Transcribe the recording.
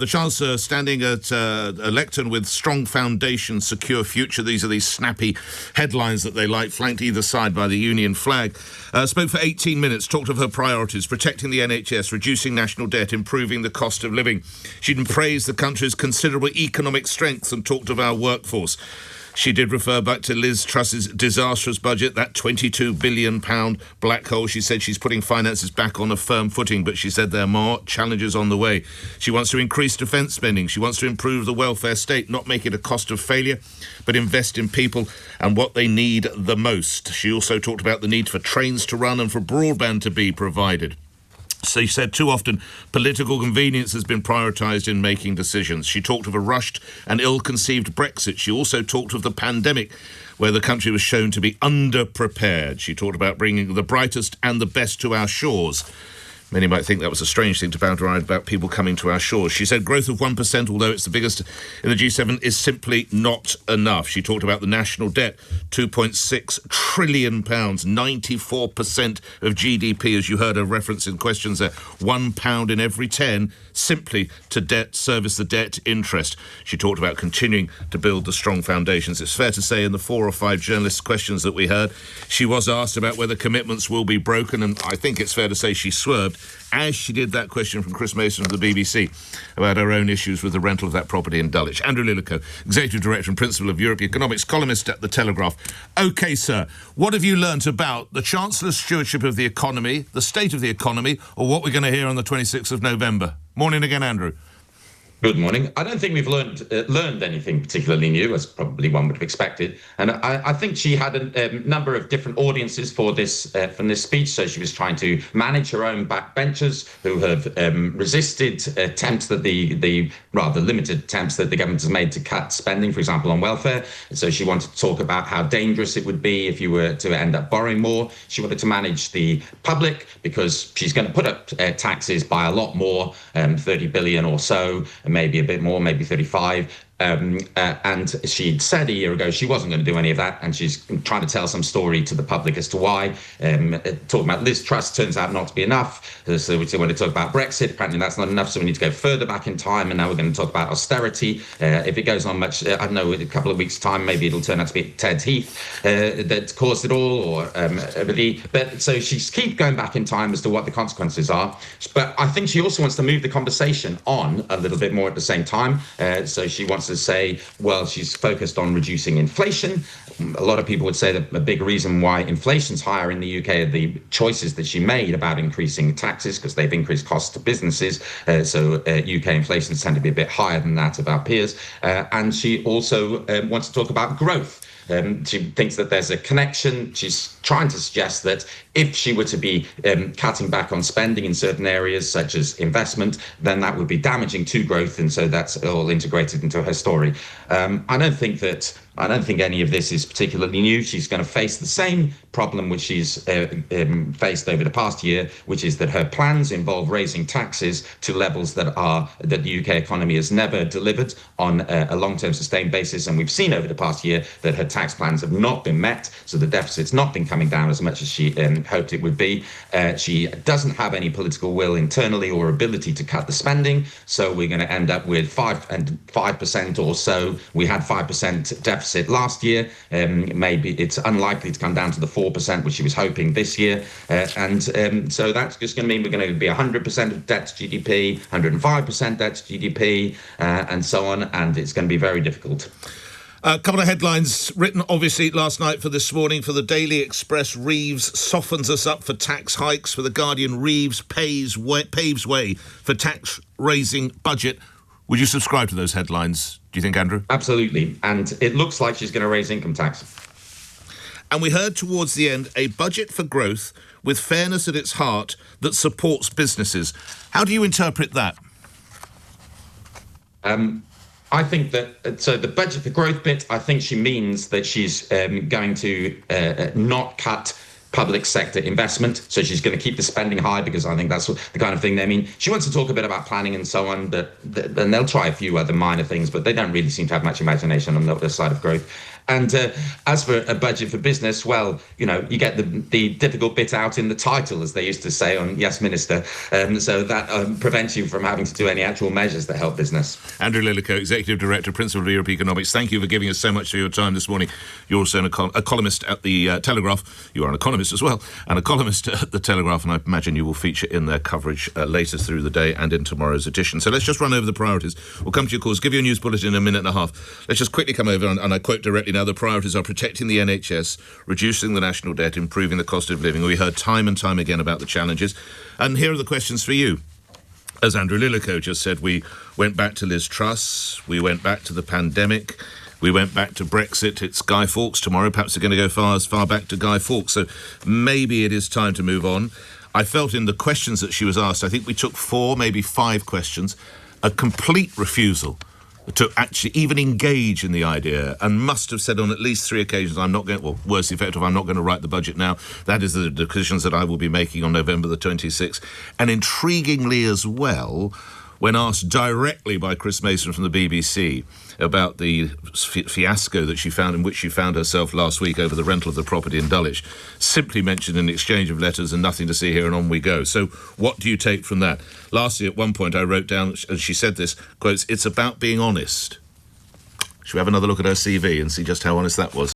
The Chancellor standing at a lectern with strong foundation, secure future. These are these snappy headlines that they like, flanked either side by the Union flag. Spoke for 18 minutes, talked of her priorities, protecting the NHS, reducing national debt, improving the cost of living. She'd praised the country's considerable economic strength and talked of our workforce. She did refer back to Liz Truss's disastrous budget, that £22 billion black hole. She said she's putting finances back on a firm footing, but she said there are more challenges on the way. She wants to increase defence spending. She wants to improve the welfare state, not make it a cost of failure, but invest in people and what they need the most. She also talked about the need for trains to run and for broadband to be provided. So she said too often political convenience has been prioritised in making decisions. She talked of a rushed and ill-conceived Brexit. She also talked of the pandemic, where the country was shown to be underprepared. She talked about bringing the brightest and the best to our shores. Many might think that was a strange thing to banter about people coming to our shores. She said growth of 1%, although it's the biggest in the G7, is simply not enough. She talked about the national debt, £2.6 trillion, 94% of GDP, as you heard her reference in questions there, £1 in every 10, simply to debt service the debt interest. She talked about continuing to build the strong foundations. It's fair to say in the 4 or 5 journalists' questions that we heard, she was asked about whether commitments will be broken, and I think it's fair to say she swerved, as she did that question from Chris Mason of the BBC about her own issues with the rental of that property in Dulwich. Andrew Lilico, Executive Director and Principal of Europe Economics, columnist at the Telegraph. OK, sir, what have you learnt about the Chancellor's stewardship of the economy, the state of the economy, or what we're going to hear on the 26th of November? Morning again, Andrew. Good morning. I don't think we've learned anything particularly new, as probably one would have expected. And I think she had a number of different audiences for this from this speech. So she was trying to manage her own backbenchers who have resisted attempts that the rather limited attempts that the government has made to cut spending, for example, on welfare. And so she wanted to talk about how dangerous it would be if you were to end up borrowing more. She wanted to manage the public because she's going to put up taxes by a lot more, 30 billion or so. Maybe a bit more, maybe 35. And she'd said a year ago she wasn't going to do any of that, and she's trying to tell some story to the public as to why. Talking about Liz Truss turns out not to be enough. So we want to talk about Brexit. Apparently that's not enough, so we need to go further back in time, and now we're going to talk about austerity. If it goes on much, I don't know, in a couple of weeks' time, maybe it'll turn out to be Ted Heath that caused it all, or but so she's keep going back in time as to what the consequences are. But I think she also wants to move the conversation on a little bit more at the same time. So she wants to say, well, she's focused on reducing inflation. A lot of people would say that a big reason why inflation's higher in the UK are the choices that she made about increasing taxes, because they've increased costs to businesses. So UK inflations tend to be a bit higher than that of our peers. And she also wants to talk about growth. She thinks that there's a connection. She's trying to suggest that if she were to be cutting back on spending in certain areas, such as investment, then that would be damaging to growth. And so that's all integrated into her story. I don't think any of this is particularly new. She's going to face the same problem which she's faced over the past year, which is that her plans involve raising taxes to levels that the UK economy has never delivered on a long-term sustained basis. And we've seen over the past year that her tax plans have not been met. So the deficit's not been coming down as much as she hoped it would be. She doesn't have any political will internally or ability to cut the spending. So we're going to end up with 5% or so. We had 5% deficit last year. Maybe it's unlikely to come down to the 4%, which she was hoping this year. So that's just going to mean we're going to be 100% of debt to GDP, 105% debt to GDP, and so on. And it's going to be very difficult. A couple of headlines written, obviously, last night for this morning. For the Daily Express, Reeves softens us up for tax hikes. For the Guardian, Reeves paves way for tax-raising budget. Would you subscribe to those headlines, do you think, Andrew? Absolutely. And it looks like she's going to raise income tax. And we heard towards the end a budget for growth with fairness at its heart that supports businesses. How do you interpret that? I think that, so the budget for growth bit, I think she means that she's going to not cut public sector investment. So she's going to keep the spending high, because I think that's the kind of thing they mean. She wants to talk a bit about planning and so on, and they'll try a few other minor things, but they don't really seem to have much imagination on the other side of growth. And as for a budget for business, well, you get the difficult bit out in the title, as they used to say on Yes Minister, so that prevents you from having to do any actual measures that help business. Andrew Lilico, Executive Director, Principal of Europe Economics, thank you for giving us so much of your time this morning. You're also a columnist at the Telegraph. You are an economist as well, and a columnist at the Telegraph, and I imagine you will feature in their coverage later through the day and in tomorrow's edition. So let's just run over the priorities. We'll come to your calls, give you a news bulletin in a minute and a half. Let's just quickly come over, and I quote directly now, the priorities are protecting the NHS, reducing the national debt, improving the cost of living. We heard time and time again about the challenges. And here are the questions for you. As Andrew Lilico just said, we went back to Liz Truss, we went back to the pandemic, we went back to Brexit. It's Guy Fawkes tomorrow. Perhaps they're going to go as far back to Guy Fawkes. So maybe it is time to move on. I felt in the questions that she was asked, I think we took 4, maybe 5 questions, a complete refusal to actually even engage in the idea, and must have said on at least 3 occasions, I'm not going, well, worse effective, I'm not going to write the budget now. That is the decisions that I will be making on November the 26th. And intriguingly as well, when asked directly by Chris Mason from the BBC about the fiasco that she found, in which she found herself last week over the rental of the property in Dulwich, simply mentioned an exchange of letters and nothing to see here, and on we go. So what do you take from that? Lastly, at one point I wrote down, and she said this, quotes, "It's about being honest." Should we have another look at her CV and see just how honest that was?